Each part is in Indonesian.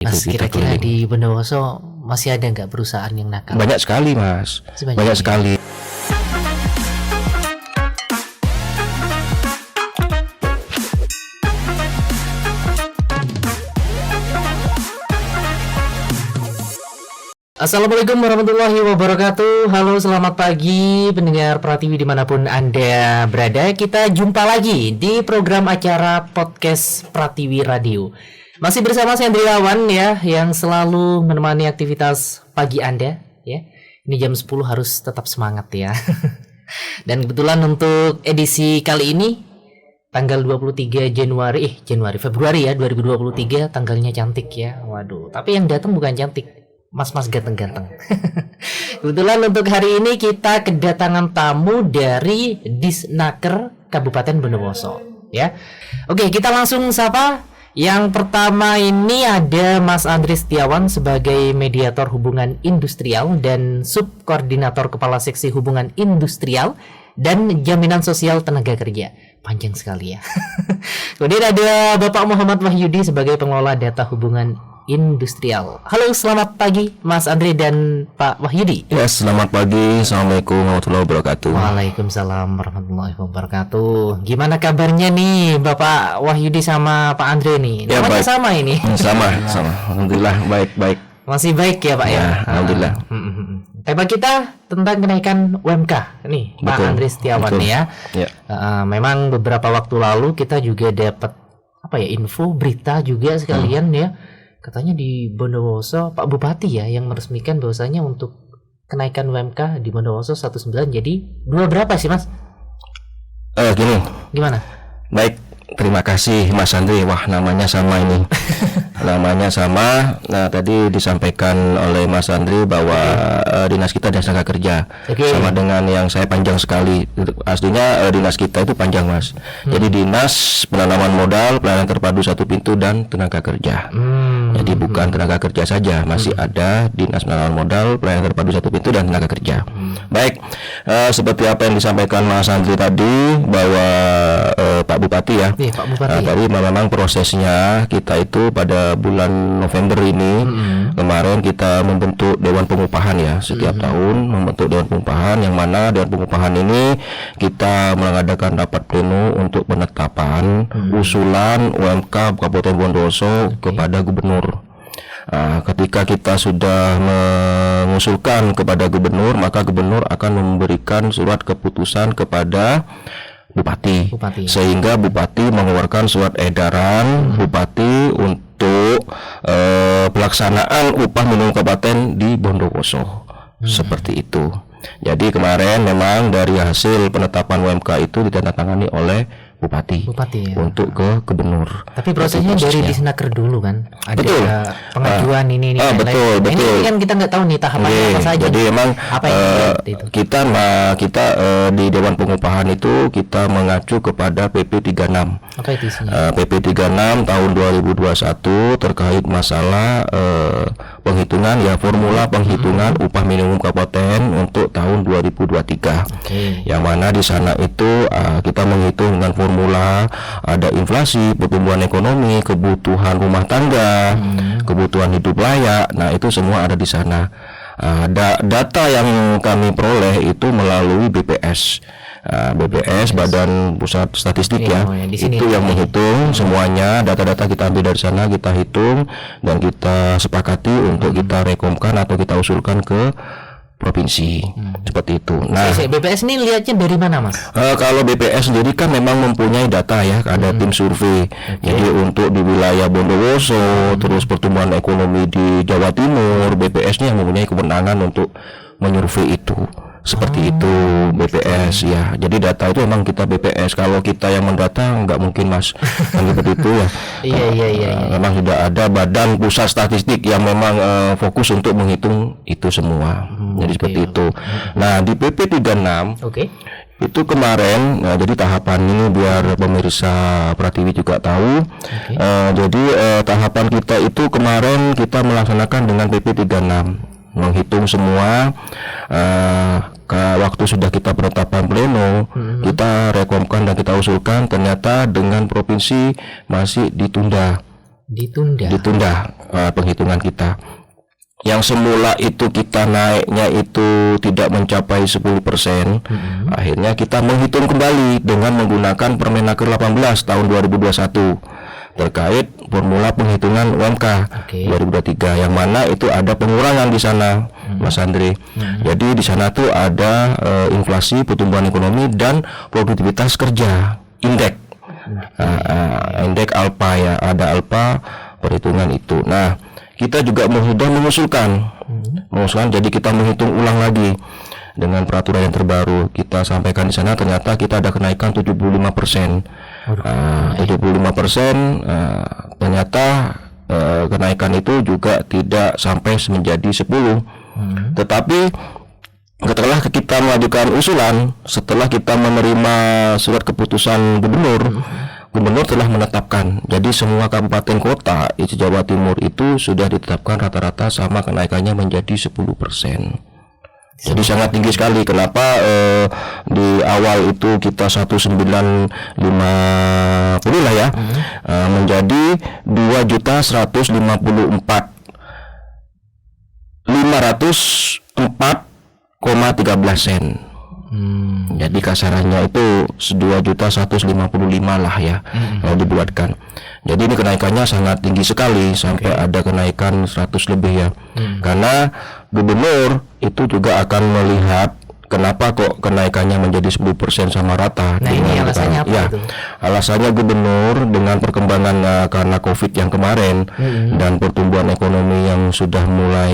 Mas, kira-kira di Bondowoso masih ada nggak perusahaan yang nakal? Banyak sekali, Mas. Banyak sekali. Assalamualaikum warahmatullahi wabarakatuh. Halo, selamat pagi pendengar Pratiwi dimanapun Anda berada. Kita jumpa lagi di program acara podcast Pratiwi Radio. Masih bersama saya Andriawan ya, yang selalu menemani aktivitas pagi Anda ya. Ini jam 10 harus tetap semangat ya. Dan kebetulan untuk edisi kali ini tanggal 23 Februari ya 2023, tanggalnya cantik ya. Waduh, tapi yang datang bukan cantik, mas-mas ganteng-ganteng. Kebetulan untuk hari ini kita kedatangan tamu dari Disnaker Kabupaten Bondowoso ya. Oke, kita langsung sapa. Yang pertama ini ada Mas Andri Setiawan sebagai mediator hubungan industrial dan subkoordinator kepala seksi hubungan industrial dan jaminan sosial tenaga kerja. Panjang sekali ya. Kemudian ada Bapak Muhammad Wahyudi sebagai pengelola data hubungan industrial. Halo, selamat pagi Mas Andre dan Pak Wahyudi. Ya, selamat pagi. Assalamualaikum warahmatullahi wabarakatuh. Waalaikumsalam warahmatullahi wabarakatuh. Gimana kabarnya nih Bapak Wahyudi sama Pak Andre nih? Ya, namanya baik. sama ini. Sama. Alhamdulillah baik. Masih baik ya Pak ya. Alhamdulillah. Tema kita tentang kenaikan UMK nih, Pak Betul. Andre Setiawan Betul. nih ya. Ya. Memang beberapa waktu lalu kita juga dapat info berita juga sekalian ya. Katanya di Bondowoso Pak Bupati ya yang meresmikan bahwasanya untuk kenaikan UMK di Bondowoso 19 jadi 2 berapa sih Mas? Gini. Gimana? Baik, terima kasih Mas Andri. Wah, namanya sama ini. Namanya sama. Nah, tadi disampaikan oleh Mas Andri bahwa dinas kita Dinas Tenaga Kerja. Oke. Sama dengan yang saya panjang sekali. Aslinya dinas kita itu panjang, Mas. Jadi Dinas Penanaman Modal, Pelayanan Terpadu Satu Pintu dan Tenaga Kerja. Jadi bukan tenaga kerja saja, masih ada Dinas Penanaman Modal, Pelayanan Terpadu Satu Pintu dan Tenaga Kerja. Baik, seperti apa yang disampaikan Mas Andri tadi bahwa Pak Bupati ya. Iya, Pak Bupati. Tadi memang prosesnya kita itu pada bulan November ini kemarin kita membentuk Dewan Pengupahan ya. Setiap tahun membentuk Dewan Pengupahan, yang mana Dewan Pengupahan ini kita mengadakan rapat pleno untuk penetapan usulan UMK Kabupaten Bondowoso kepada gubernur. Ketika kita sudah mengusulkan kepada gubernur, maka gubernur akan memberikan surat keputusan kepada Bupati. Sehingga Bupati mengeluarkan surat edaran Bupati untuk pelaksanaan upah minimum kabupaten di Bondowoso. Seperti itu. Jadi kemarin memang dari hasil penetapan UMK itu ditandatangani oleh Bupati ya. untuk ke gubernur. Tapi prosesnya dari Disnaker dulu kan? Ada Betul. pengajuan ini betul. Ini kan kita nggak tahu nih tahapannya apa saja. Jadi memang apa yang itu? kita di Dewan Pengupahan itu kita mengacu kepada PP 36. Apa itu isinya? PP 36 tahun 2021 terkait masalah penghitungan ya, formula penghitungan upah minimum kabupaten untuk tahun 2023. Yang mana di sana itu kita menghitung dengan formula ada inflasi, pertumbuhan ekonomi, kebutuhan rumah tangga, kebutuhan hidup layak. Nah, itu semua ada di sana. Data yang kami peroleh itu melalui BPS. BPS Badan Pusat Statistik ya. Itu yang menghitung semuanya, data-data kita ambil dari sana, kita hitung dan kita sepakati untuk kita rekomkan atau kita usulkan ke provinsi. Seperti itu. Nah, BPS ini lihatnya dari mana Mas? kalau BPS sendiri kan memang mempunyai data ya, ada tim survei. Jadi untuk di wilayah Bondowoso, terus pertumbuhan ekonomi di Jawa Timur, BPS-nya yang mempunyai kewenangan untuk menyurvei itu. Seperti itu BPS ya. Jadi data itu memang kita BPS. Kalau kita yang mendata nggak mungkin Mas. Kan seperti itu ya. Iya. Memang sudah ada Badan Pusat Statistik yang memang fokus untuk menghitung itu semua. Jadi seperti itu. Nah, di PP 36 itu kemarin, jadi tahapan ini biar pemirsa Pratiwi juga tahu. Jadi tahapan kita itu kemarin kita melaksanakan dengan PP 36. Menghitung semua waktu sudah kita penetapan pleno, kita rekomkan dan kita usulkan, ternyata dengan provinsi masih ditunda. Ditunda penghitungan kita. Yang semula itu kita naiknya itu tidak mencapai 10%, akhirnya kita menghitung kembali dengan menggunakan Permenaker 18 tahun 2021 terkait formula penghitungan UMK 2023, yang mana itu ada pengurangan di sana, Mas Andre. Jadi di sana tuh ada inflasi, pertumbuhan ekonomi, dan produktivitas kerja, indeks. Indeks alpha ya, ada alpha perhitungan itu. Nah, kita juga sudah mengusulkan, jadi kita menghitung ulang lagi dengan peraturan yang terbaru. Kita sampaikan di sana ternyata kita ada kenaikan 75%. 75%, ternyata kenaikan itu juga tidak sampai menjadi 10. Tetapi setelah kita mengajukan usulan, setelah kita menerima surat keputusan Gubernur telah menetapkan, jadi semua kabupaten kota di Jawa Timur itu sudah ditetapkan rata-rata sama kenaikannya menjadi 10%. Jadi sangat tinggi sekali. Kenapa di awal itu kita 1950 lah ya, menjadi 2.154.504,13 sen. Jadi kasarannya itu 2.155 lah ya, kalau dibuatkan. Jadi ini kenaikannya sangat tinggi sekali, sampai ada kenaikan 100 lebih ya. Karena gubernur itu juga akan melihat kenapa kok kenaikannya menjadi 10% sama rata. Nah, ini alasannya apa itu? Alasannya gubernur dengan perkembangan karena COVID yang kemarin dan pertumbuhan ekonomi yang sudah mulai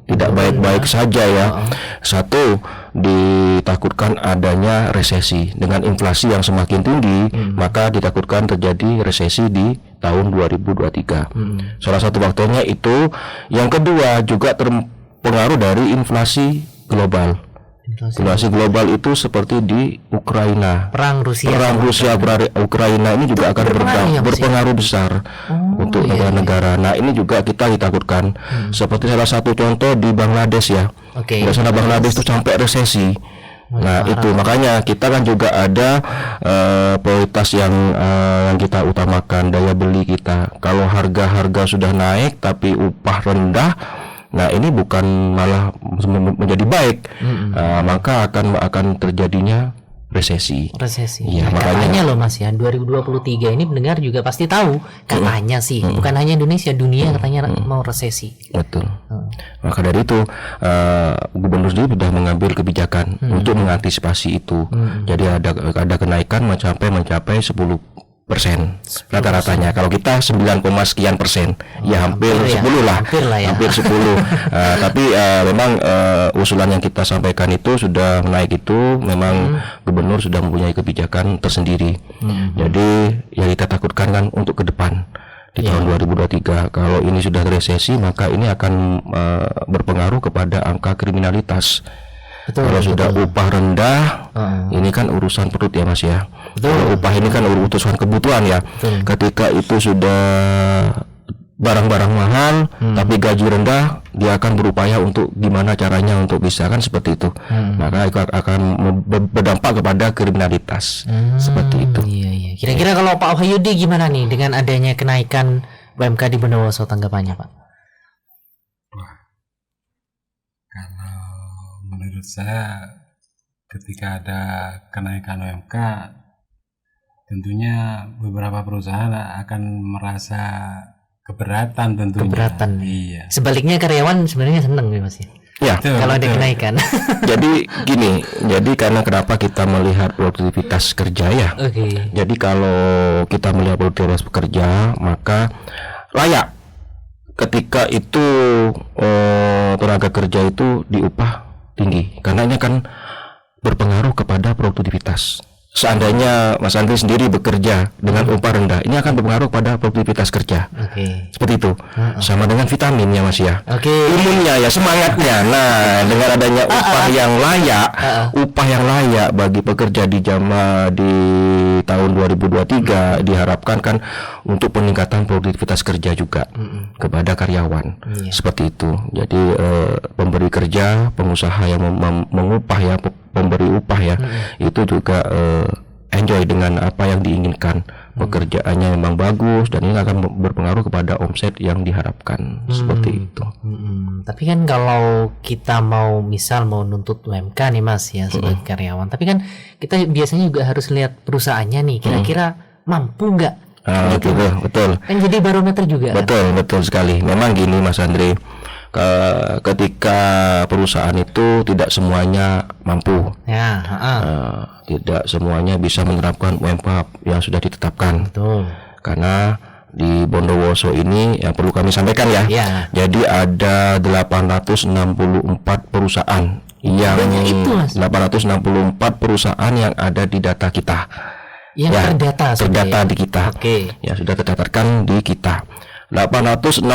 tidak baik-baik saja ya. Satu, ditakutkan adanya resesi dengan inflasi yang semakin tinggi, maka ditakutkan terjadi resesi di tahun 2023. Salah satu faktornya itu. Yang kedua juga terpengaruh dari inflasi global. Inflasi global itu seperti di Ukraina. Perang Rusia Ukraina ini juga akan berpengaruh besar untuk negara-negara. Nah, ini juga kita ditakutkan. Seperti salah satu contoh di Bangladesh ya. Di sana Bangladesh itu sampai resesi. Nah, itu makanya kita kan juga ada prioritas yang kita utamakan, daya beli kita. Kalau harga-harga sudah naik tapi upah rendah, nah ini bukan malah menjadi baik, maka akan terjadinya resesi. Ya, makanya loh Mas ya, 2023 ini pendengar juga pasti tahu katanya sih, bukan hanya Indonesia, dunia katanya mau resesi. Betul. Maka dari itu gubernur sendiri sudah mengambil kebijakan untuk mengantisipasi itu. Jadi ada kenaikan mencapai 10% rata-ratanya. Kalau kita 9, sekian persen, ya hampir 10 lah, hampir 10. Tapi memang usulan yang kita sampaikan itu sudah naik itu, memang gubernur sudah mempunyai kebijakan tersendiri. Jadi yang kita takutkan kan untuk ke depan di tahun 2023, kalau ini sudah resesi, maka ini akan berpengaruh kepada angka kriminalitas. Kalau sudah upah rendah, ini kan urusan perut ya Mas ya. Kalau upah ini kan urusan kebutuhan ya. Ketika itu sudah barang-barang mahal, tapi gaji rendah, dia akan berupaya untuk gimana caranya untuk bisa, kan seperti itu. Maka akan berdampak kepada kriminalitas seperti itu. Iya. Kira-kira kalau Pak Wahyudi gimana nih dengan adanya kenaikan UMK di Bondowoso, tanggapannya Pak? Menurut saya ketika ada kenaikan UMK, tentunya beberapa perusahaan akan merasa keberatan tentunya. Keberatan. Iya. Sebaliknya karyawan sebenarnya seneng ya Mas ya. Ya, kalau ada kenaikan. Jadi gini, karena kenapa kita melihat produktivitas kerja ya. Jadi kalau kita melihat produktivitas pekerja, maka layak ketika itu tenaga kerja itu diupah tinggi, karena ini akan berpengaruh kepada produktivitas. Seandainya Mas Andri sendiri bekerja dengan upah rendah, ini akan berpengaruh pada produktivitas kerja. Seperti itu. Sama dengan vitaminnya Mas ya. Imunnya ya, semangatnya. Nah, dengan adanya upah yang layak bagi pekerja di tahun 2023 diharapkan kan untuk peningkatan produktivitas kerja juga kepada karyawan. Seperti itu. Jadi pemberi kerja, pengusaha yang mengupah ya, pemberi upah ya, itu juga enjoy dengan apa yang diinginkan pekerjaannya memang bagus, dan ini akan berpengaruh kepada omset yang diharapkan. Seperti itu. Tapi kan kalau kita mau nuntut UMK nih Mas ya sebagai karyawan, tapi kan kita biasanya juga harus lihat perusahaannya nih, kira-kira mampu nggak? Gitu, betul. Kan jadi barometer juga. Betul sekali. Memang gini Mas Andre, ketika perusahaan itu tidak semuanya mampu, tidak semuanya bisa menerapkan UMK yang sudah ditetapkan. Betul. Karena di Bondowoso ini yang perlu kami sampaikan ya. Jadi ada 864 perusahaan yang 864 perusahaan yang ada di data kita. Yang terdata di kita. Ya, sudah terdaftarkan di kita. 864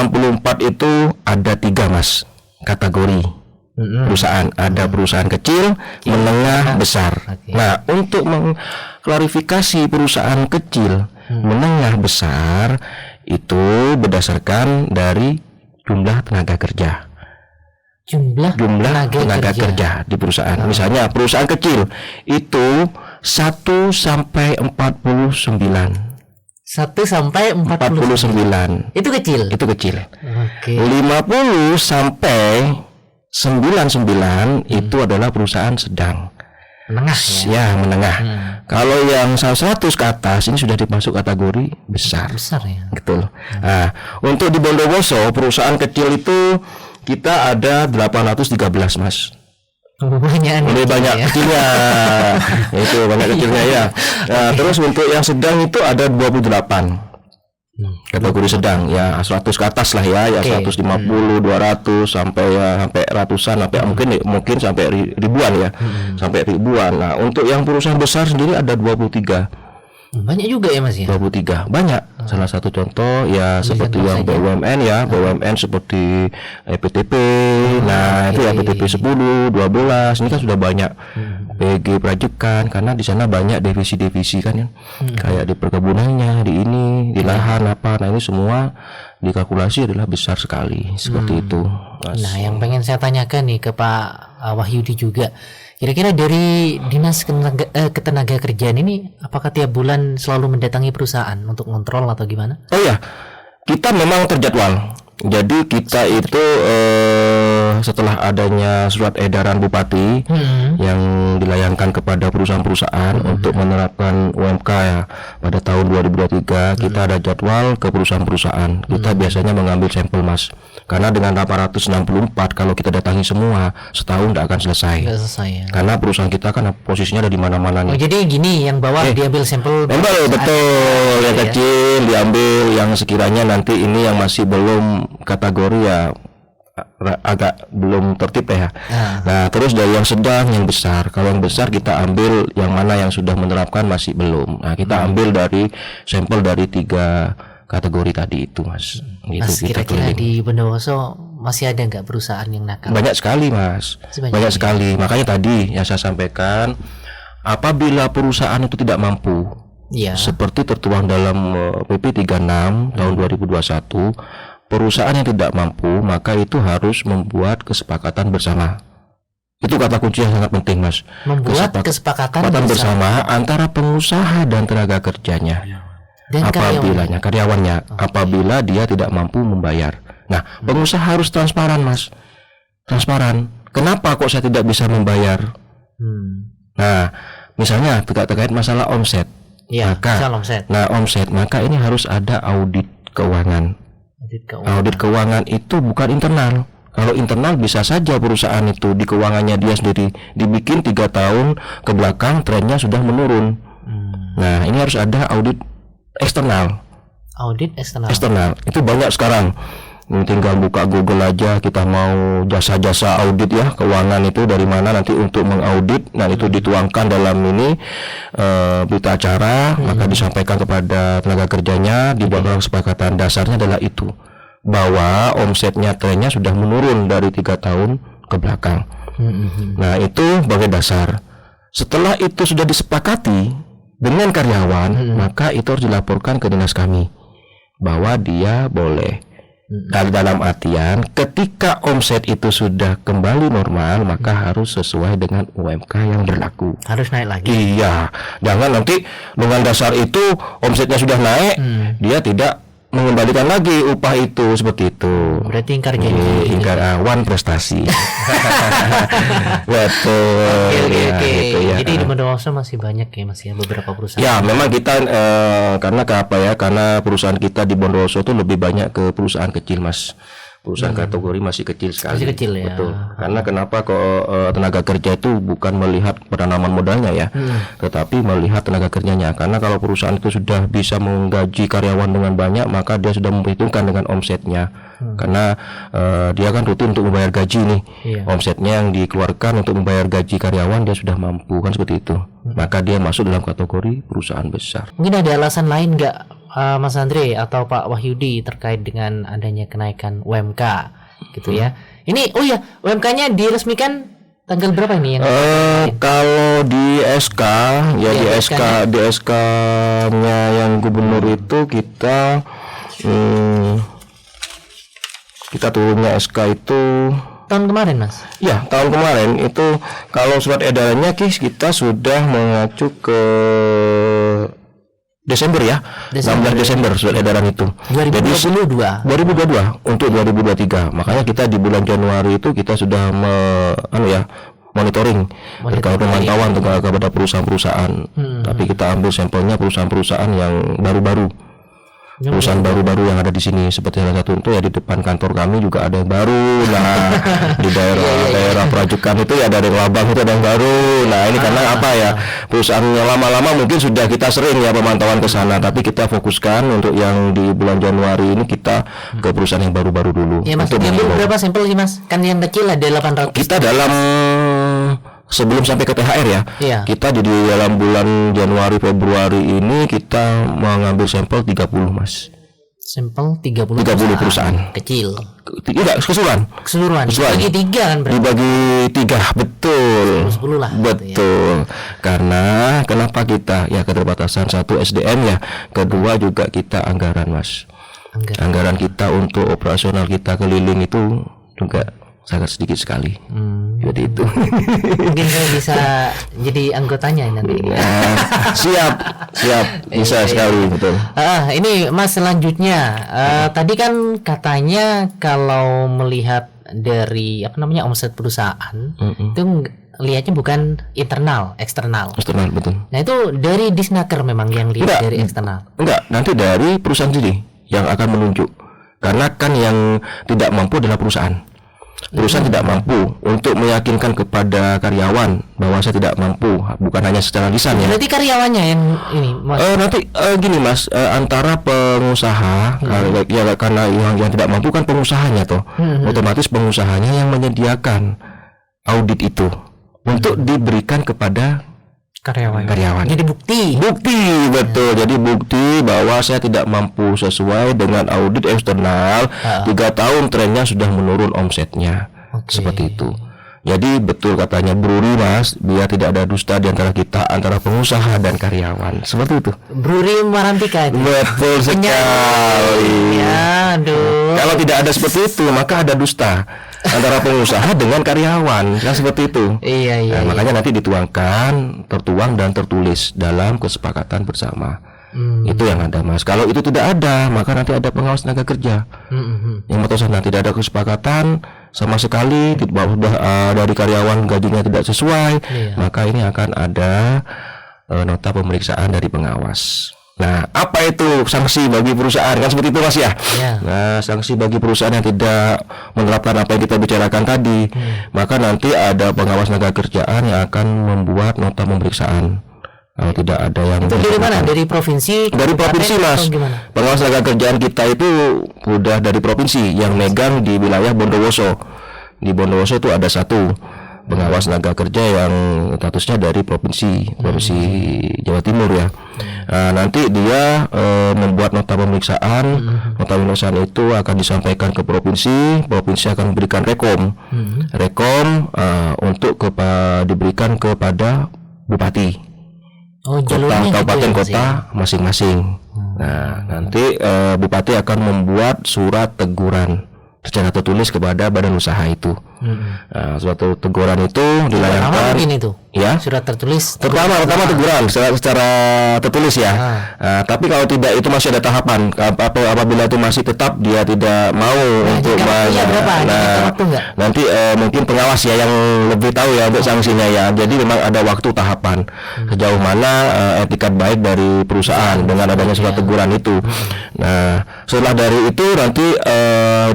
itu ada 3 Mas kategori perusahaan. Ada perusahaan kecil, menengah, besar. Nah, untuk mengklarifikasi perusahaan kecil, menengah, besar itu berdasarkan dari jumlah tenaga kerja. Jumlah tenaga kerja di perusahaan. Misalnya perusahaan kecil itu 1 sampai 49. 1 sampai 49. Itu kecil. 50 sampai 99 itu adalah perusahaan sedang. Menengah ya. Menengah. Kalau yang 100 ke atas ini sudah dimasuk kategori besar. Besar ya. Betul. Nah, untuk di Bondowoso perusahaan kecil itu kita ada 813 Mas. Lebih banyak kecilnya. Itu banyak kecilnya ya. Nah, terus untuk yang sedang itu ada 28. Kategori sedang ya, 100 ke atas lah ya, 150, 200 sampai ratusan, sampai mungkin sampai ribuan ya. Sampai ribuan. Nah, untuk yang perusahaan besar sendiri ada 23. Banyak juga ya Mas ya. 23 banyak. Salah satu contoh ya seperti yang BUMN ya, BUMN seperti PTP. Nah, itu ya PTP 10, 12. Ini kan sudah banyak. PG Prajukan, karena di sana banyak divisi-divisi kan ya. Kayak di perkebunannya, di lahan apa. Nah, ini semua dikalkulasi adalah besar sekali. Seperti itu. Mas. Nah, yang pengen saya tanyakan nih ke Pak Wahyudi juga. Kira-kira dari Dinas Ketenagakerjaan ini apakah tiap bulan selalu mendatangi perusahaan untuk ngontrol atau gimana? Oh ya, kita memang terjadwal. Jadi kita itu setelah adanya surat edaran Bupati yang dilayangkan kepada perusahaan-perusahaan untuk menerapkan UMK ya pada tahun 2023, kita ada jadwal ke perusahaan-perusahaan. Kita biasanya mengambil sampel Mas. Karena dengan 864 kalau kita datangi semua setahun tidak akan selesai. Ya. Karena perusahaan kita kan posisinya ada di mana-mana nih. Oh, jadi gini, yang bawah diambil sampel. Betul, yang kecil diambil, yang sekiranya nanti ini yang masih belum kategori ya agak belum tertib ya. Nah, terus dari yang sedang, yang besar. Kalau yang besar kita ambil yang mana yang sudah menerapkan masih belum. Nah, kita ambil dari sampel dari 3 kategori tadi itu Mas. Mas, kira-kira di Bondowoso masih ada nggak perusahaan yang nakal? Banyak sekali Mas. Banyak sekali. Makanya tadi yang saya sampaikan, apabila perusahaan itu tidak mampu, seperti tertuang dalam PP 36 tahun 2021, perusahaan yang tidak mampu maka itu harus membuat kesepakatan bersama. Itu kata kunci yang sangat penting Mas. Membuat kesepakatan bersama antara pengusaha dan tenaga kerjanya. Dan karyawannya. Apabila dia tidak mampu membayar. Nah, pengusaha harus transparan Mas. Transparan. Kenapa kok saya tidak bisa membayar? Nah, misalnya terkait masalah omset. Omset. Maka ini harus ada audit keuangan. Audit keuangan itu bukan internal. Kalau internal bisa saja perusahaan itu di keuangannya dia sendiri dibikin 3 tahun ke belakang trennya sudah menurun. Nah, ini harus ada audit eksternal. Audit eksternal. Itu banyak sekarang. Tinggal buka Google aja, kita mau jasa-jasa audit ya keuangan itu dari mana nanti untuk mengaudit. Nah, itu dituangkan dalam ini berita acara, maka disampaikan kepada tenaga kerjanya, dibuat kesepakatan dasarnya adalah itu, bahwa omsetnya trennya sudah menurun dari 3 tahun ke belakang. Nah, itu sebagai dasar. Setelah itu sudah disepakati dengan karyawan, maka itu harus dilaporkan ke dinas kami bahwa dia boleh Dalam artian ketika omset itu sudah kembali normal, maka harus sesuai dengan UMK yang berlaku. Harus naik lagi. Iya, jangan nanti dengan dasar itu omsetnya sudah naik, dia tidak mengembalikan lagi upah itu, seperti itu. Berarti ingkar janji. Ingkar awan prestasi. Betul. Oke. Gitu ya. Jadi di Bondowoso masih banyak ya, masih beberapa perusahaan. Ya, memang kita karena perusahaan kita di Bondowoso itu lebih banyak ke perusahaan kecil, Mas. Perusahaan kategori masih kecil sekali. Masih kecil ya. Betul. Karena kenapa kok tenaga kerja itu bukan melihat penanaman modalnya ya, tetapi melihat tenaga kerjanya. Karena kalau perusahaan itu sudah bisa menggaji karyawan dengan banyak, maka dia sudah memperhitungkan dengan omsetnya. Karena dia kan rutin untuk membayar gaji nih. Omsetnya yang dikeluarkan untuk membayar gaji karyawan dia sudah mampu, kan seperti itu. Maka dia masuk dalam kategori perusahaan besar. Mungkin ada alasan lain nggak, Mas Andre atau Pak Wahyudi, terkait dengan adanya kenaikan UMK gitu ya? Ini UMK-nya diresmikan tanggal berapa ini yang? Kalau di SK ya, di SK-nya yang gubernur itu kita turunnya SK itu tahun kemarin, Mas? Ya, tahun kemarin itu. Kalau surat edarannya kita sudah mengacu ke Desember ya, 16 Desember surat edaran itu. 2022 untuk 2023. Makanya kita di bulan Januari itu kita sudah monitoring terkait pemantauan kepada perusahaan-perusahaan. Tapi kita ambil sampelnya perusahaan-perusahaan yang baru-baru. Perusahaan baru-baru yang ada di sini, seperti salah satu itu ya di depan kantor kami juga ada yang baru. Nah, di daerah Prajukan itu ya ada yang Labang itu ada yang baru. Nah, ini karena apa ya? Perusahaan yang lama-lama mungkin sudah kita sering ya pemantauan ke sana, tapi kita fokuskan untuk yang di bulan Januari ini kita ke perusahaan yang baru-baru dulu. Ya, Mas, berapa sampel sih, Mas? Kan yang kecil ada 800. Kita dalam sebelum sampai ke THR ya, kita di dalam bulan Januari Februari ini kita mengambil sampel 30, Mas. Sampel 30 perusahaan kecil. Tidak, keseluruhan. Dibagi 3 kan berarti? Dibagi 3, betul. 10 lah. Betul. Karena kenapa kita ya keterbatasan, satu SDM ya, kedua juga kita anggaran, Mas. Anggaran kita untuk operasional kita keliling itu juga sangat sedikit sekali. Jadi itu. Mungkin saya bisa jadi anggotanya nanti. Siap, bisa sekali, betul. Ini Mas, selanjutnya tadi kan katanya kalau melihat dari omset perusahaan itu lihatnya bukan internal, eksternal. Eksternal, betul. Nah, itu dari Disnaker memang yang lihat dari eksternal. Enggak, nanti dari perusahaan sendiri yang akan menunjuk. Karena kan yang tidak mampu adalah perusahaan. Perusahaan tidak mampu untuk meyakinkan kepada karyawan bahwa saya tidak mampu, bukan hanya secara lisan ya. Berarti karyawannya yang ini, Mas. Nanti gini, Mas, antara pengusaha ya, karena yang tidak mampu kan pengusahanya toh. Otomatis pengusahanya yang menyediakan audit itu untuk diberikan kepada karyawan. Jadi bukti, betul. Jadi bukti bahwa saya tidak mampu sesuai dengan audit eksternal. 3 tahun trennya sudah menurun omsetnya. Seperti itu. Jadi betul katanya Bruri, Mas, biar tidak ada dusta di antara kita, antara pengusaha dan karyawan. Seperti itu. Bruri Marantika itu. Betul sekali. Ya, aduh. Kalau tidak ada seperti itu, maka ada dusta antara pengusaha dengan karyawan, kan seperti itu. Iya. Makanya nanti tertuang dan tertulis dalam kesepakatan bersama. Itu yang ada, Mas. Kalau itu tidak ada, maka nanti ada pengawas tenaga kerja. Yang betul sana tidak ada kesepakatan sama sekali, dari karyawan gajinya tidak sesuai, maka ini akan ada nota pemeriksaan dari pengawas. Nah, apa itu sanksi bagi perusahaan, kan seperti itu, Mas ya? Nah, sanksi bagi perusahaan yang tidak menerapkan apa yang kita bicarakan tadi, maka nanti ada pengawas tenaga kerjaan yang akan membuat nota pemeriksaan. Kalau tidak ada yang itu dari mana? Dari provinsi? Dari provinsi, Mas. Pengawas tenaga kerjaan kita itu udah dari provinsi yang megang di wilayah Bondowoso. Di Bondowoso itu ada satu pengawas tenaga kerja yang statusnya dari provinsi Jawa Timur ya. Nanti dia membuat nota pemeriksaan. Nota pemeriksaan itu akan disampaikan ke provinsi akan memberikan rekom untuk diberikan kepada bupati. Oh, kota, jalurnya gitu kabupaten ya, Mas, kota masing-masing. Nah, nanti bupati akan membuat surat teguran secara tertulis kepada badan usaha itu. Nah, suatu teguran itu Pertama dilayangkan mungkin itu ya. surat tertulis. Pertama teguran secara tertulis ya. Tapi kalau tidak itu masih ada tahapan. Apabila itu masih tetap dia tidak mau untuk nanti mungkin pengawas ya yang lebih tahu ya untuk sanksinya ya. Jadi memang ada waktu tahapan sejauh mana etikat baik dari perusahaan dengan adanya surat teguran itu. Nah, setelah dari itu nanti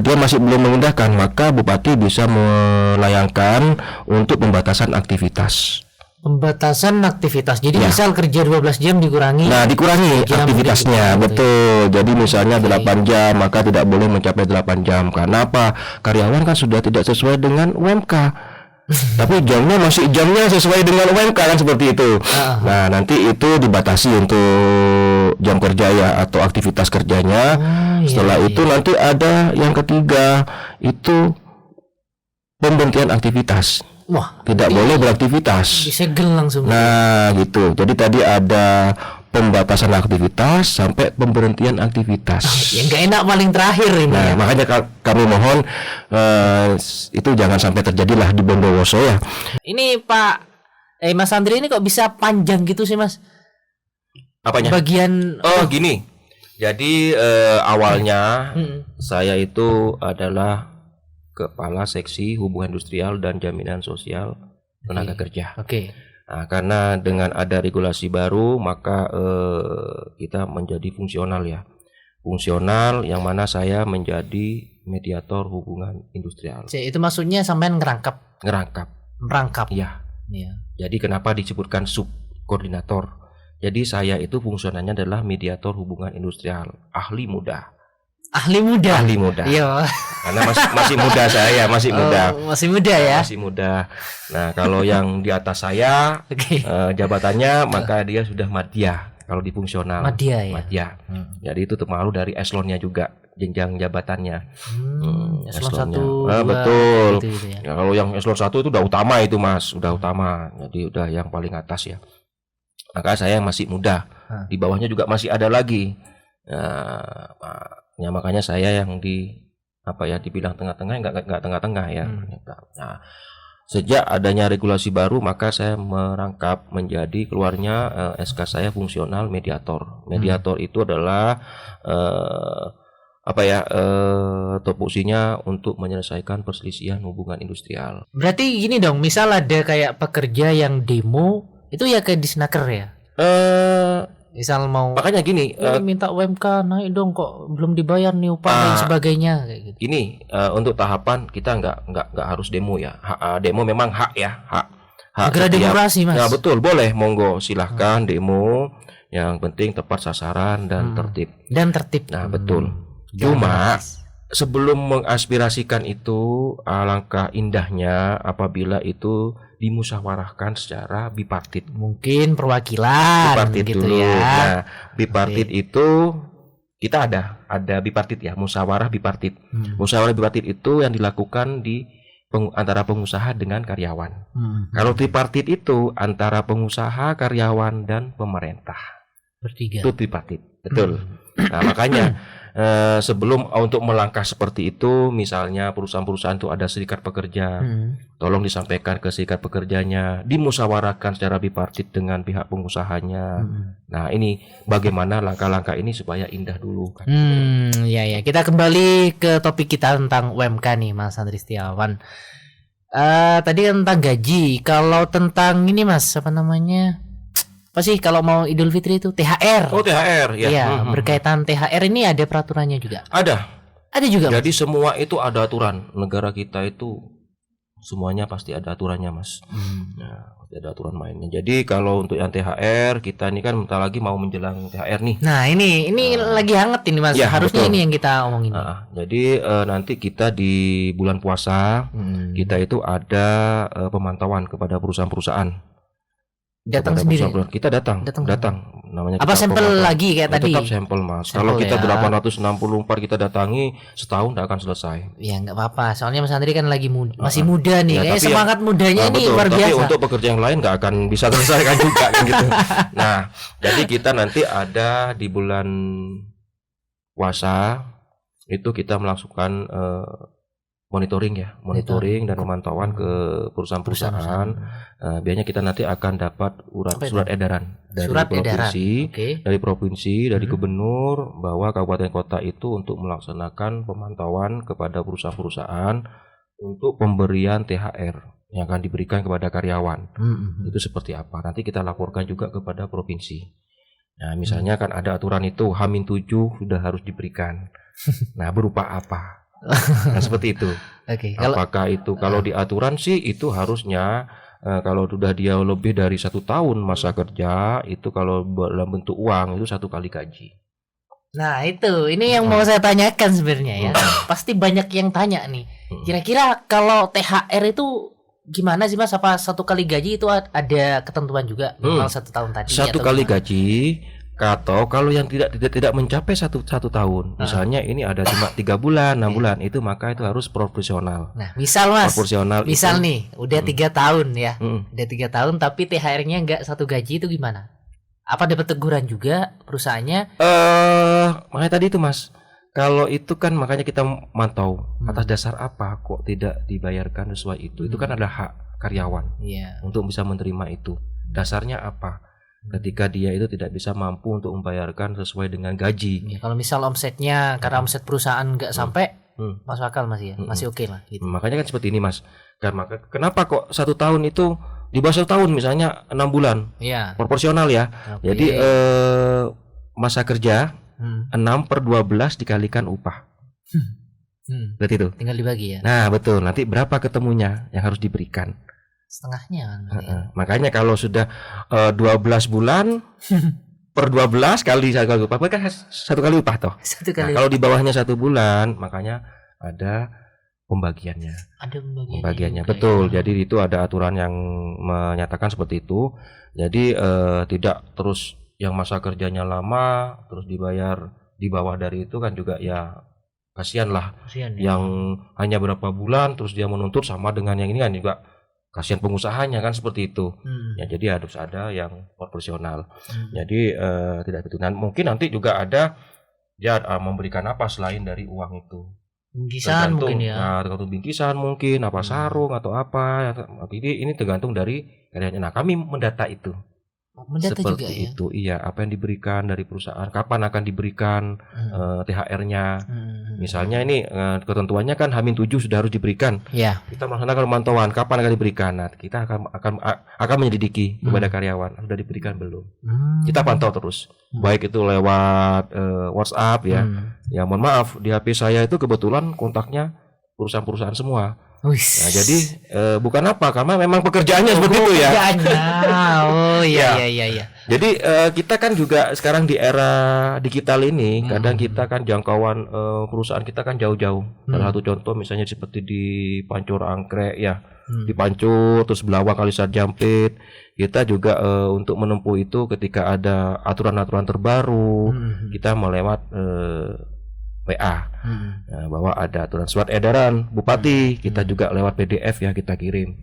dia masih belum mengindahkan, maka bupati bisa melayangkan untuk pembatasan aktivitas. Pembatasan aktivitas. Jadi Ya. misal kerja 12 jam dikurangi. Nah, dikurangi jam aktivitasnya, gitu. betul. Jadi misalnya 8 jam, maka tidak boleh mencapai 8 jam. Karena apa? Karyawan kan sudah tidak sesuai dengan UMK. Tapi jamnya sesuai dengan UMK kan seperti itu. Nah, nanti itu dibatasi untuk jam kerja ya atau aktivitas kerjanya. Setelah itu nanti ada yang ketiga, itu pemberhentian aktivitas. Wah, Tidak boleh beraktivitas. disegel langsung. Nah, gitu. Jadi tadi ada pembatasan aktivitas sampai pemberhentian aktivitas. Yang gak enak paling terakhir ini. Nah, Ya. makanya kami mohon itu jangan sampai terjadilah di Bondowoso ya. Ini Pak Mas Andri ini kok bisa panjang gitu sih, Mas? Apanya? Bagian Gini. Jadi awalnya saya itu adalah Kepala Seksi Hubungan Industrial dan Jaminan Sosial Tenaga Kerja. Oke. Nah, karena dengan ada regulasi baru, maka kita menjadi fungsional ya. Fungsional yang mana saya menjadi mediator hubungan industrial. Itu maksudnya sampean merangkap. Iya. Iya. Jadi kenapa disebutkan subkoordinator? Jadi saya itu fungsionalnya adalah mediator hubungan industrial, ahli muda. Ahli muda. Iya. Karena masih muda saya, masih muda. Masih muda ya. Masih muda. Nah, kalau yang di atas saya jabatannya maka dia sudah madya kalau di fungsional. Madya ya. Madya. Jadi itu terpengaruh dari eselonnya juga, jenjang jabatannya. Eselon 1. Betul. Gitu ya. Ya, kalau yang eselon 1 itu udah utama itu, Mas, udah utama. Jadi udah yang paling atas ya. Maka saya masih muda. Di bawahnya juga masih ada lagi. Ya, makanya saya yang dibilang tengah-tengah, enggak tengah-tengah ya. Nah, sejak adanya regulasi baru maka saya merangkap menjadi keluarnya SK saya fungsional mediator. Mediator itu adalah tupoksinya untuk menyelesaikan perselisihan hubungan industrial. Berarti gini dong, misal ada kayak pekerja yang demo, itu ya ke Disnaker ya? Misal mau Makanya gini, minta UMK naik dong, kok belum dibayar nih upah dan sebagainya kayak gitu. Ini untuk tahapan kita nggak harus demo ya. Demo memang hak ya, hak Negara demokrasi, Mas. Nah, betul, boleh, monggo silahkan demo. Yang penting tepat sasaran dan tertib. Nah, betul. Cuma sebelum mengaspirasikan itu, alangkah indahnya apabila itu dimusyawarahkan secara bipartit. Mungkin perwakilan Bipartit gitu dulu. ya. Nah, bipartit itu kita ada bipartit ya, musyawarah bipartit. Musyawarah bipartit itu yang dilakukan antara pengusaha dengan karyawan. Kalau tripartit itu antara pengusaha, karyawan, dan pemerintah. Bertiga. Itu tripartit, betul. Nah, makanya sebelum untuk melangkah seperti itu, misalnya perusahaan-perusahaan itu ada serikat pekerja, tolong disampaikan ke serikat pekerjanya, dimusyawarahkan secara bipartit dengan pihak pengusahanya. Nah, ini bagaimana langkah-langkah ini supaya indah dulu. Ya, kita kembali ke topik kita tentang UMK nih, Mas Andri Setiawan. Tadi kan tentang gaji. Kalau tentang ini, Mas, apa namanya? Apa sih kalau mau Idul Fitri itu THR? Oh, THR ya. Iya, berkaitan THR ini ada peraturannya juga. Ada juga. Jadi semua itu ada aturan. Negara kita itu semuanya pasti ada aturannya, Mas. Nah, pasti ada aturan mainnya. Jadi kalau untuk yang THR, kita ini kan bentar lagi mau menjelang THR nih. Nah, ini lagi hangat ini, Mas. Ya, harusnya betul. ini yang kita omongin. Jadi nanti kita di bulan puasa kita itu ada pemantauan kepada perusahaan-perusahaan. Datang kepada sendiri. perusahaan. Kita datang. Namanya Apa kita sampel promotor. lagi kayak tadi? Tetap sampel Mas. Sampel Kalau kita ya. 864 kita datangi setahun tidak akan selesai. Ya nggak apa-apa. Soalnya Mas Andri kan lagi masih muda nih. Ya, Kayak tapi semangat mudanya Nah, ini betul, luar tapi biasa. untuk pekerja yang lain nggak akan bisa selesaikan juga kan gitu. Nah, jadi kita nanti ada di bulan puasa itu kita melakukan monitoring dan pemantauan ke perusahaan-perusahaan. Biasanya kita nanti akan dapat surat edaran dari provinsi, dari provinsi, dari gubernur bahwa kabupaten kota itu untuk melaksanakan pemantauan kepada perusahaan-perusahaan untuk pemberian THR yang akan diberikan kepada karyawan. Itu seperti apa? Nanti kita laporkan juga kepada provinsi. Nah, misalnya kan ada aturan itu H-7 sudah harus diberikan. Nah, berupa apa? Nah, seperti itu. Apakah itu kalau di aturan sih itu harusnya kalau sudah dia lebih dari 1 tahun masa kerja itu kalau dalam bentuk uang itu 1 kali gaji. Nah itu, ini yang mau saya tanyakan sebenarnya ya. Pasti banyak yang tanya nih. Kira-kira kalau THR itu gimana sih Mas? Apa 1 kali gaji itu ada ketentuan juga minimal 1 tahun tadi? 1 kali gaji. Atau kalau yang tidak mencapai satu tahun, misalnya ini ada cuma 3 bulan, 6 bulan, itu maka itu harus proporsional. Nah, misal Mas, misal itu, nih, udah 3 tahun ya, udah 3 tahun, tapi THR-nya nggak 1 gaji itu gimana? Apa dapat teguran juga perusahaannya? Makanya tadi itu Mas, kalau itu kan makanya kita mantau atas dasar apa kok tidak dibayarkan sesuai itu kan ada hak karyawan untuk bisa menerima itu. Dasarnya apa? Ketika dia itu tidak bisa mampu untuk membayarkan sesuai dengan gaji. Ya, kalau misal omsetnya karena omset perusahaan nggak sampai, masuk akal Mas ya, masih oke lah. Gitu. Makanya kan seperti ini Mas. Karena kenapa kok 1 tahun itu di bawah 1 tahun misalnya 6 bulan, proporsional ya. Jadi masa kerja 6/12 dikalikan upah. Berarti itu. Tinggal dibagi ya. Nah betul. Nanti berapa ketemunya yang harus diberikan? Setengahnya kan. Makanya kalau sudah 12 bulan per 12 kali 1 kali upah kan 1 kali upah toh. Kalau di bawahnya 1 bulan makanya ada pembagiannya. Ada pembagiannya betul. Jadi itu ada aturan yang menyatakan seperti itu. Jadi tidak terus yang masa kerjanya lama terus dibayar di bawah dari itu kan juga ya kasihan lah. Yang hanya berapa bulan terus dia menuntut sama dengan yang ini kan juga kasihan pengusahanya kan seperti itu. Ya jadi harus ada yang proporsional. Jadi tidak betul. Dan mungkin nanti juga ada dia memberikan apa selain dari uang itu. Bingkisan mungkin ya. Nah, tergantung bingkisan mungkin apa sarung atau apa. Jadi ini tergantung dari karyanya. Nah, kami mendata itu. Mendata seperti juga ya. Itu iya, apa yang diberikan dari perusahaan, kapan akan diberikan THR-nya. Misalnya ini ketentuannya kan H-7 sudah harus diberikan. Ya. Kita melaksanakan pemantauan kapan akan diberikan. Nah, kita akan menyelidiki kepada karyawan sudah diberikan belum. Kita pantau terus. Baik itu lewat WhatsApp ya. Ya mohon maaf di HP saya itu kebetulan kontaknya perusahaan-perusahaan semua. Nah, jadi bukan apa karena memang pekerjaannya seperti itu ya. Oh iya. Jadi kita kan juga sekarang di era digital ini kadang kita kan jangkauan perusahaan kita kan jauh-jauh. Salah satu contoh misalnya seperti di Pancur Angkrek ya. Di Pancur terus Belawang Kalisat Jampit. Kita juga untuk menempuh itu ketika ada aturan-aturan terbaru kita melewat WA bahwa ada aturan surat edaran bupati kita juga lewat PDF ya kita kirim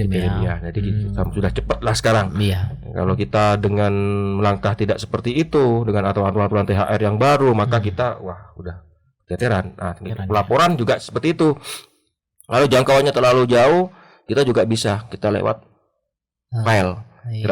ya. Jadi kita sudah cepat lah sekarang. Kalau kita dengan melangkah tidak seperti itu dengan aturan THR yang baru maka kita udah keteteran. Nah, pelaporan juga seperti itu. Kalau jangkauannya terlalu jauh kita juga bisa kita lewat file.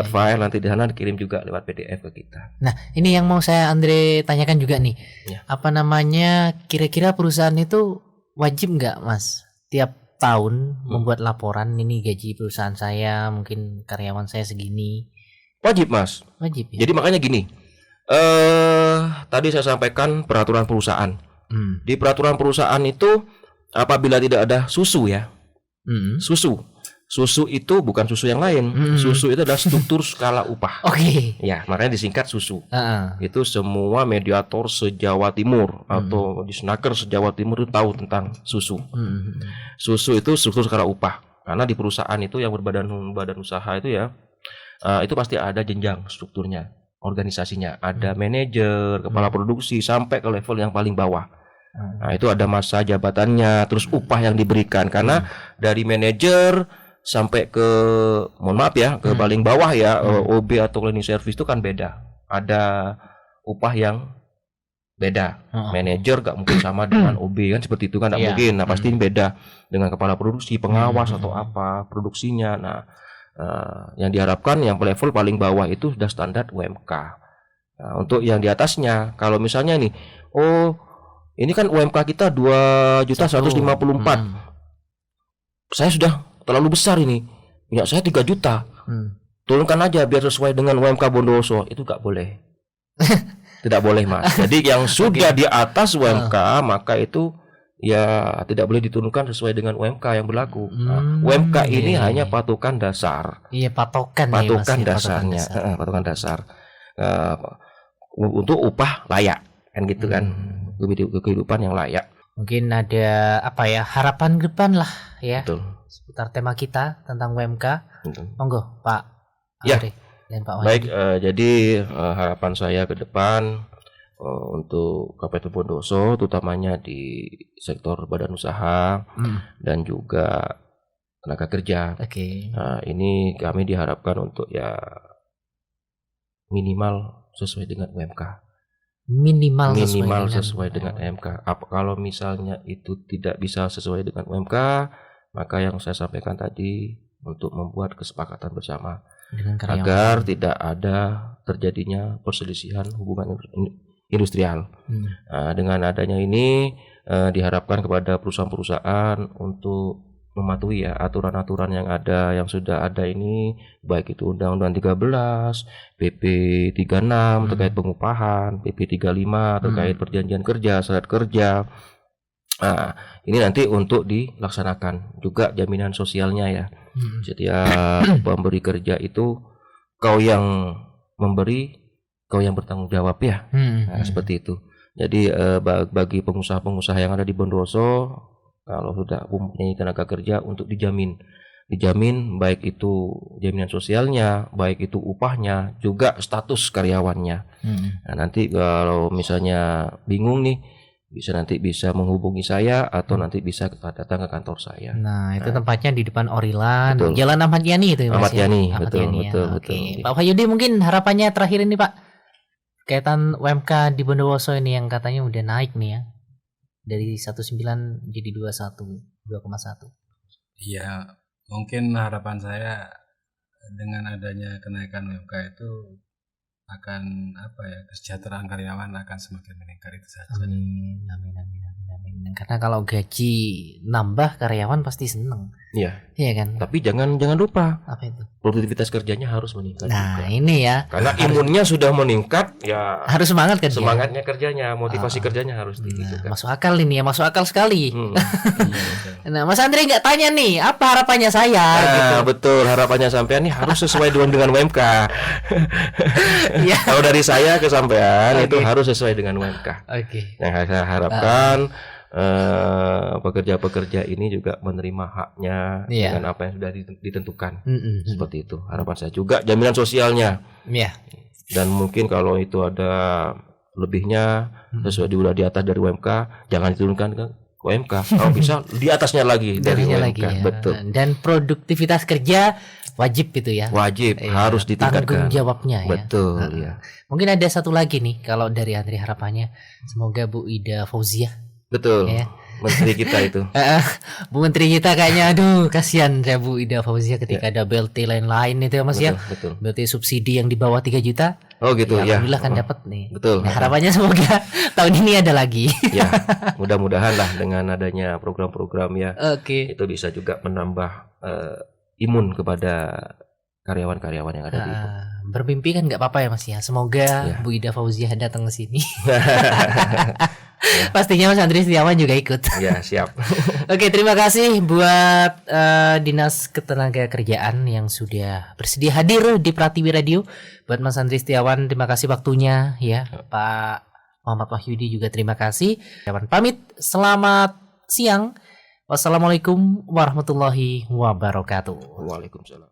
File nanti di sana dikirim juga lewat PDF ke kita. Nah, ini yang mau saya Andre tanyakan juga nih. Apa namanya? Kira-kira perusahaan itu wajib nggak, Mas? Tiap tahun membuat laporan ini gaji perusahaan saya, mungkin karyawan saya segini. Wajib, Mas. Wajib. Ya? Jadi makanya gini. Tadi saya sampaikan peraturan perusahaan. Di peraturan perusahaan itu apabila tidak ada susu ya. Susu itu bukan susu yang lain. Susu itu adalah struktur skala upah. Ya, makanya disingkat susu. Itu semua mediator se-Jawa Timur atau di Snaker se-Jawa Timur itu tahu tentang susu. Susu itu struktur skala upah. Karena di perusahaan itu yang berbadan usaha itu ya itu pasti ada jenjang strukturnya, organisasinya, ada manajer, kepala produksi sampai ke level yang paling bawah. Nah, itu ada masa jabatannya, terus upah yang diberikan karena dari manajer sampai ke, mohon maaf ya, ke paling bawah ya, OB atau cleaning service itu kan beda. Ada upah yang beda. Manajer gak mungkin sama dengan OB kan, seperti itu kan, gak mungkin. Nah, pasti beda dengan kepala produksi, pengawas atau apa produksinya. Nah, yang diharapkan yang level paling bawah itu sudah standar UMK. Nah, untuk yang di atasnya, kalau misalnya nih, ini kan UMK kita 2.154. Saya sudah terlalu besar ini. Minyak saya 3 juta. Turunkan aja biar sesuai dengan UMK Bondowoso. Itu gak boleh. Tidak boleh, Mas. Jadi yang sudah di atas UMK maka itu ya tidak boleh diturunkan sesuai dengan UMK yang berlaku. Nah, UMK ini hanya patokan dasar. Iya, patokan dasarnya, patokan dasar. Untuk upah layak kan gitu kan. Kehidupan yang layak. Mungkin ada apa ya, harapan ke depan lah ya. Betul. Seputar tema kita tentang UMK. Betul. Monggo, Pak Ya. Andri dan Pak Baik, jadi harapan saya ke depan untuk KPT Bondowoso, terutamanya di sektor badan usaha dan juga tenaga kerja. Nah, ini kami diharapkan untuk ya minimal sesuai dengan UMK. Minimal sesuai dengan UMK. Kalau misalnya itu tidak bisa sesuai dengan UMK, maka yang saya sampaikan tadi untuk membuat kesepakatan bersama agar tidak ada terjadinya perselisihan hubungan industrial. Nah, dengan adanya ini diharapkan kepada perusahaan-perusahaan untuk mematuhi ya aturan-aturan yang ada, yang sudah ada ini, baik itu Undang-Undang 13, PP 36 terkait pengupahan, PP 35 terkait perjanjian kerja, syarat kerja. Nah, ini nanti untuk dilaksanakan juga jaminan sosialnya ya. Setiap pemberi kerja itu kau yang memberi, kau yang bertanggung jawab ya. Nah, seperti itu. Jadi bagi pengusaha-pengusaha yang ada di Bondowoso, kalau sudah mempunyai tenaga kerja untuk dijamin baik itu jaminan sosialnya, baik itu upahnya, juga status karyawannya. Nah, nanti kalau misalnya bingung nih, bisa menghubungi saya atau nanti bisa datang ke kantor saya. Nah, itu tempatnya di depan Orilan, Jalan Ahmad Yani itu ya, Mas. Ahmad Yani, betul. Betul. Pak Wahyudi, mungkin harapannya terakhir ini, Pak, kaitan UMK di Bondowoso ini yang katanya udah naik nih ya, dari 19 jadi 2,1. Iya, mungkin harapan saya dengan adanya kenaikan UMK itu akan kesejahteraan karyawan akan semakin meningkat, itu saja. Amin. Karena kalau gaji nambah, karyawan pasti seneng. Iya kan. Tapi jangan lupa. Apa itu? Produktivitas kerjanya harus meningkat. Nah, juga. Ini ya. Karena imunnya sudah meningkat, ya harus semangat kerja. Semangatnya kerjanya, motivasi kerjanya harus tinggi juga. Masuk akal ini ya, masuk akal sekali. Nah, Mas Andre nggak tanya nih, apa harapannya saya? Gitu. Betul, harapannya sampean nih harus sesuai dengan UMK. Kalau dari saya ke sampean itu harus sesuai dengan UMK. Yang saya harapkan pekerja-pekerja ini juga menerima haknya dengan apa yang sudah ditentukan. Seperti itu harapan saya, juga jaminan sosialnya. Dan mungkin kalau itu ada lebihnya sesuai di atas dari UMK, jangan diturunkan ke UMK. Kalau bisa di atasnya lagi dari UMK. Betul. Dan produktivitas kerja wajib itu ya. Wajib, harus ditingkatkan. Tanggung jawabnya ya. Betul, ya. Mungkin ada satu lagi nih kalau dari Andri harapannya, semoga Bu Ida Fauziah. Betul. Ya. Menteri kita itu. Bu Menteri kita kayaknya aduh kasihan ya Bu Ida Fauziah ketika ada BLT lain-lain itu ya Mas. Betul. BLT subsidi yang di bawah 3 juta. Oh gitu ya. Alhamdulillah kan dapat nih. Betul. Nah, harapannya semoga tahun ini ada lagi. Ya, mudah-mudahan lah dengan adanya program-program ya. Itu bisa juga menambah imun kepada karyawan-karyawan yang ada di itu. Bermimpi kan nggak apa-apa ya Mas ya. Semoga Bu Ida Fauziah datang ke sini. Pastinya Mas Andri Setiawan juga ikut. Ya, siap. Oke, terima kasih buat Dinas Ketenagakerjaan yang sudah bersedia hadir di Pratiwi Radio. Buat Mas Andri Setiawan, terima kasih waktunya ya. Pak Muhammad Wahyudi juga terima kasih. Setiawan pamit, selamat siang. Wassalamualaikum warahmatullahi wabarakatuh. Waalaikumsalam.